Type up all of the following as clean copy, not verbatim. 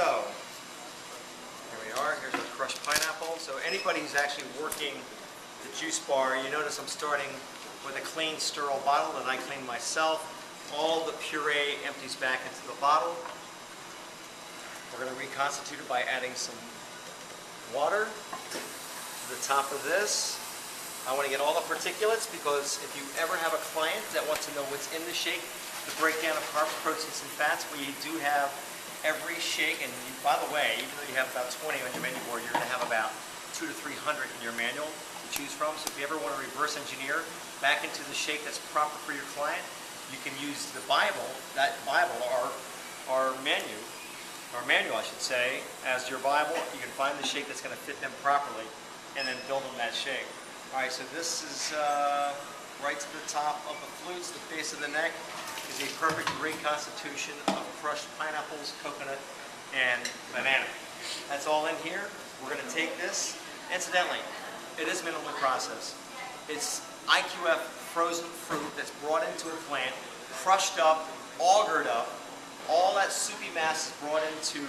So, here we are. Here's our crushed pineapple. So anybody who's actually working the juice bar, you notice I'm starting with a clean, sterile bottle that I cleaned myself. All the puree empties back into the bottle. We're going to reconstitute it by adding some water to the top of this. I want to get all the particulates because if you ever have a client that wants to know what's in the shake, the breakdown of carbs, proteins, and fats, we do have every shake. And you, by the way, even though you have about 20 on your menu board, you're going to have about 200 to 300 in your manual to choose from. So if you ever want to reverse engineer back into the shake that's proper for your client, you can use the Bible, our manual, I should say, as your Bible. You can find the shake that's going to fit them properly and then build them that shake. All right, so this is right to the top of the flutes, the base of the neck, is a perfect reconstitution of crushed pineapples, coconut, and banana. That's all in here. We're going to take this. Incidentally, it is minimally processed. It's IQF frozen fruit that's brought into a plant, crushed up, augered up. All that soupy mass is brought into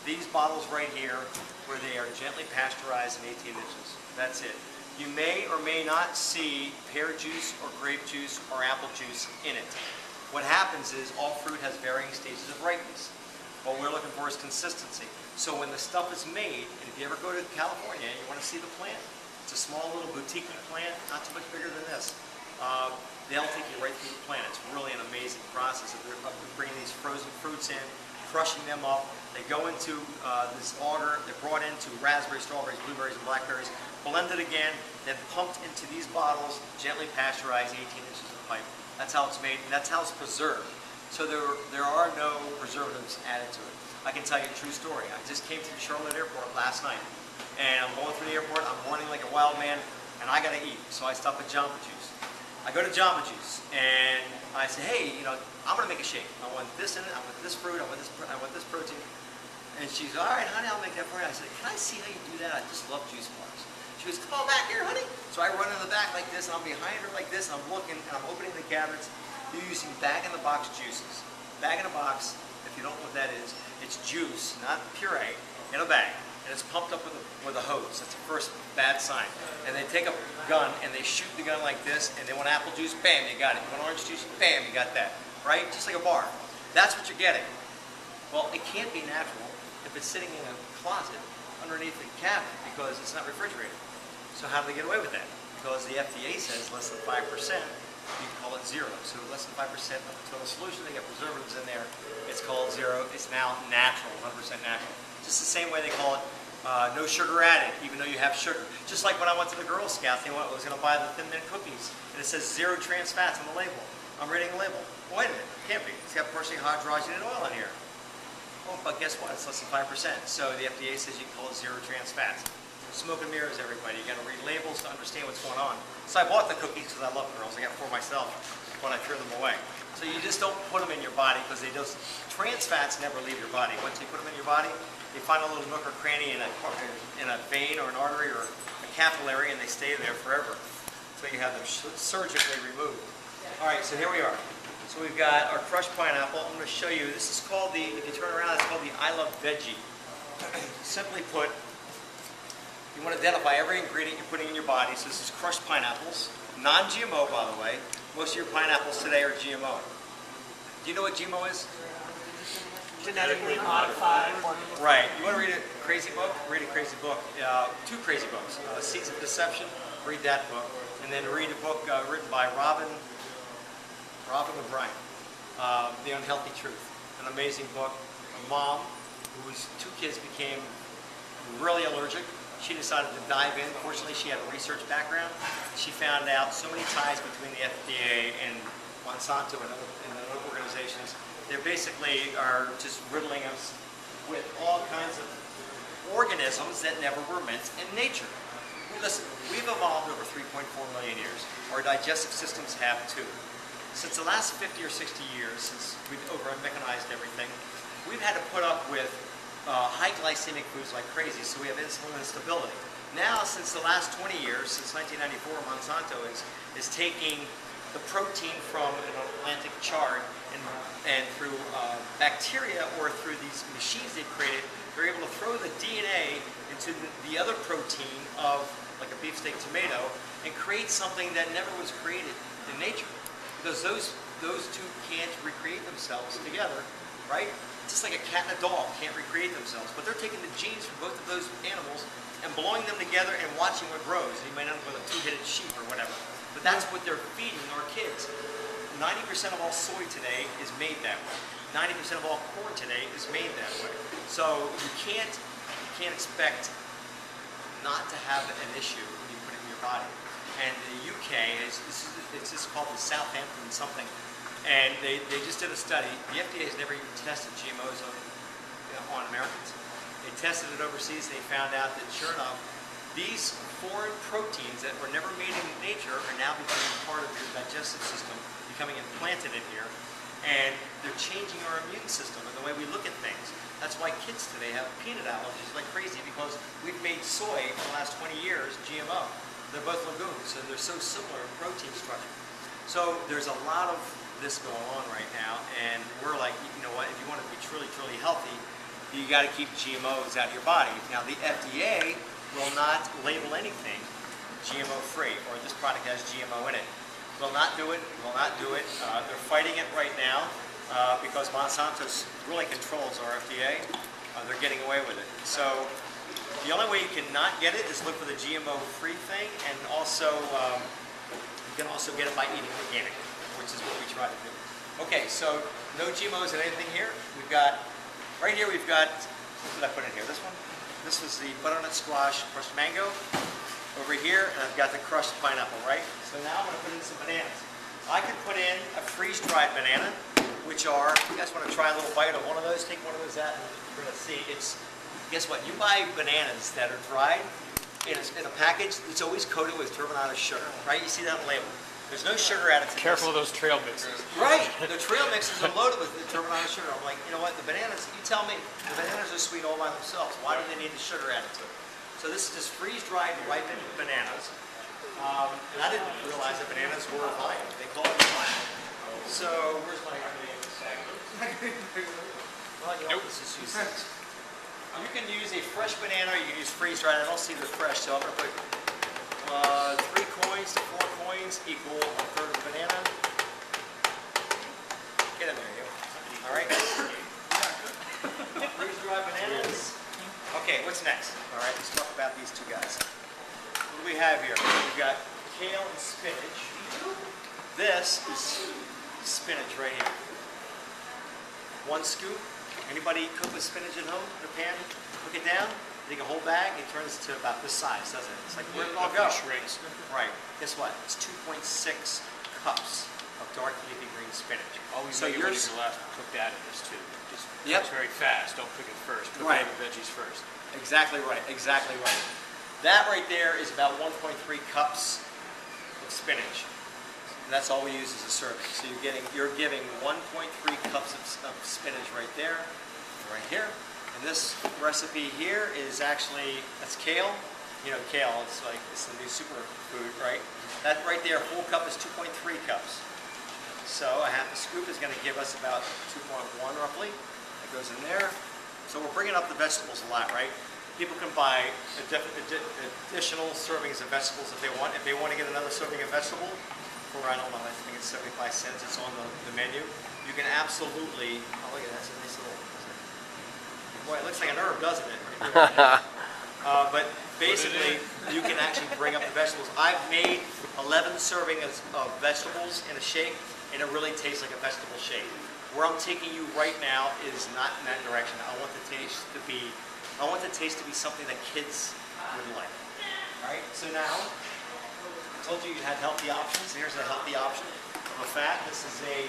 these bottles right here, where they are gently pasteurized in 18 inches. That's it. You may or may not see pear juice or grape juice or apple juice in it. What happens is all fruit has varying stages of ripeness. What we're looking for is consistency. So when the stuff is made, and if you ever go to California and you want to see the plant, it's a small little boutique plant, not too much bigger than this. They'll take you right through the plant. It's really an amazing process. They're bringing these frozen fruits in, crushing them up. They go into this auger. They're brought into raspberries, strawberries, blueberries, and blackberries, blended again, then pumped into these bottles, gently pasteurized, 18 inches of pipe. That's how it's made, and that's how it's preserved. So there are no preservatives added to it. I can tell you a true story. I just came through Charlotte Airport last night, and I'm going through the airport. I'm running like a wild man, and I got to eat. So I stop at Jamba Juice. I go to Jamba Juice, and I say, hey, I'm going to make a shake. I want this in it. I want this fruit. I want this protein. And she's, all right, honey, I'll make that for you. I said, can I see how you do that? I just love juice bars. She goes, come on back here, honey. So I run in the back like this, and I'm behind her like this, and I'm looking, and I'm opening the cabinets. You're using bag-in-the-box juices. Bag-in-a-box, if you don't know what that is, it's juice, not puree, in a bag. And it's pumped up with a hose. That's the first bad sign. And they take a gun, and they shoot the gun like this, and they want apple juice, bam, you got it. You want orange juice, bam, you got that. Right? Just like a bar. That's what you're getting. Well, it can't be natural if it's sitting in a closet underneath the cabinet because it's not refrigerated. So how do they get away with that? Because the FDA says less than 5%, you can call it zero. So less than 5% of the total solution, they get preservatives in there. It's called zero. It's now natural, 100% natural. Just the same way they call it no sugar added, even though you have sugar. Just like when I went to the Girl Scouts, I was going to buy the Thin Mint cookies, and it says 0 trans fats on the label. I'm reading the label. Well, wait a minute, it can't be. It's got partially hydrogenated oil in here. Oh, but guess what? It's less than 5%. So the FDA says you can call it 0 trans fats. Smoke and mirrors, everybody. You got to read labels to understand what's going on. So I bought the cookies because I love girls. I got 4 myself when I threw them away. So you just don't put them in your body because trans fats never leave your body. Once you put them in your body, they find a little nook or cranny in a vein or an artery or a capillary, and they stay there forever. So you have them surgically removed. All right, so here we are. So we've got our crushed pineapple. I'm going to show you. This is called if you turn around, it's called the I Love Veggie. Simply put, you want to identify every ingredient you're putting in your body. So this is crushed pineapples, non-GMO, by the way. Most of your pineapples today are GMO. Do you know what GMO is? Genetically modified. Right. You want to read a crazy book? Read a crazy book. 2 crazy books. Seeds of Deception. Read that book. And then read a book written by Robin O'Brien, The Unhealthy Truth. An amazing book. A mom whose 2 kids became really allergic. She decided to dive in. Fortunately, she had a research background. She found out so many ties between the FDA and Monsanto and other organizations. They basically are just riddling us with all kinds of organisms that never were meant in nature. Listen, we've evolved over 3.4 million years. Our digestive systems have too. Since the last 50 or 60 years, since we've over-mechanized everything, we've had to put up with high glycemic foods like crazy, so we have insulin instability. Now, since the last 20 years, since 1994, Monsanto is taking the protein from an Atlantic chard, and through bacteria or through these machines they created, they're able to throw the DNA into the other protein of like a beefsteak tomato and create something that never was created in nature, because those two can't recreate themselves together, right? Just like a cat and a dog can't recreate themselves, but they're taking the genes from both of those animals and blowing them together and watching what grows. And you might end up with a two-headed sheep or whatever, but that's what they're feeding our kids. 90% of all soy today is made that way. 90% of all corn today is made that way. So you can't expect not to have an issue when you put it in your body. And the UK it's just called the Southampton something, and they just did a study. The FDA has never even tested GMOs on Americans. They tested it overseas. They found out that sure enough, these foreign proteins that were never made in nature are now becoming part of your digestive system, becoming implanted in here, and they're changing our immune system and the way we look at things. That's why kids today have peanut allergies like crazy, because we've made soy for the last 20 years GMO. They're both legumes, so they're so similar in protein structure. So there's a lot of this going on right now, and we're like, you know what, if you want to be truly, truly healthy, you got to keep GMOs out of your body. Now the FDA will not label anything GMO-free, or this product has GMO in it. Will not do it, will not do it. They're fighting it right now because Monsanto really controls our FDA. They're getting away with it. So the only way you can not get it is look for the GMO-free thing, and also you can also get it by eating organic, which is what we try to do. Okay, so no GMOs in anything here. We've got, right here we've got, what did I put in here? This one? This was the butternut squash crushed mango. Over here, and I've got the crushed pineapple, right? So now I'm going to put in some bananas. I could put in a freeze-dried banana, which are, if you guys want to try a little bite of one of those, take one of those out, and you're going to see, it's, guess what? You buy bananas that are dried in a package, it's always coated with turbinado sugar, right? You see that on the label. There's no sugar added to this. Careful of those trail mixes. Right, the trail mixes are loaded with the turbinado sugar. I'm like, you know what, the bananas, you tell me, the bananas are sweet all by themselves. Why do they need the sugar added to it? So this is just freeze-dried ripened bananas. And I didn't realize that bananas were vine. They call it vine. So where's my banana sack? Well, you know, this is useless. You can use a fresh banana, or you can use freeze-dried. I don't see the fresh, so I'm going to put 3 coins to 4 coins equal 1/3 of a banana. Get in there, you. All right. Freeze-dried bananas. Okay, what's next? All right, let's talk about these two guys. What do we have here? We've got kale and spinach. This is spinach right here. 1 scoop. Anybody cook with spinach at home in a pan? Cook it down, take a whole bag, it turns to about this size, doesn't it? It's like, where did it all go? Shrinks. Right. Guess what? It's 2.6 cups of dark leafy green spinach. Always So make it when yours- you last cook that in this too. Just Yep. cooks very fast. Don't cook it first. Cook Right. all the veggies first. Exactly right, exactly right. That right there is about 1.3 cups of spinach. And that's all we use as a serving. So you're giving 1.3 cups of spinach right there, right here. And this recipe here is actually, that's kale. You know, kale, it's the new superfood, right? That right there, a full cup is 2.3 cups. So a half a scoop is going to give us about 2.1 roughly. That goes in there. So we're bringing up the vegetables a lot, right? People can buy additional servings of vegetables if they want. If they want to get another serving of vegetable for, I don't know, I think it's 75 cents. It's on the menu. You can absolutely, oh look at that, it's a nice little, boy, it looks like an herb, doesn't it? But basically, you can actually bring up the vegetables. I've made 11 servings of vegetables in a shake, and it really tastes like a vegetable shake. Where I'm taking you right now is not in that direction. I want the taste to be something that kids would like. All right. So now, I told you you had healthy options. Here's a healthy option of a fat. This is a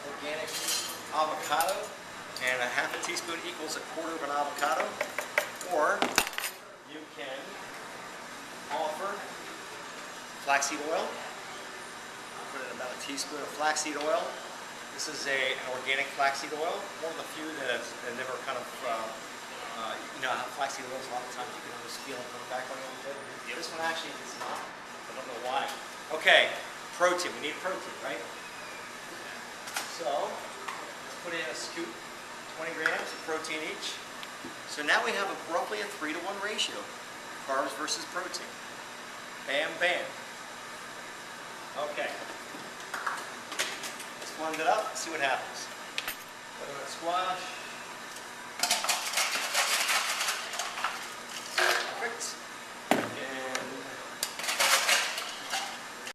organic avocado, and a half a teaspoon equals 1/4 of an avocado. Or you can offer flaxseed oil. I'll put in about a teaspoon of flaxseed oil. This is an organic flaxseed oil, one of the few that have never kind of, you know how flaxseed oils, a lot of times you can almost feel it coming back on you a little bit. This one actually is not. I don't know why. Okay, Protein, we need protein, right? So, let's put in a scoop, 20 grams of protein each. So now we have roughly a 3-to-1 ratio, carbs versus protein. Bam, bam. Okay. Let's blend it up, see what happens. Butternut squash.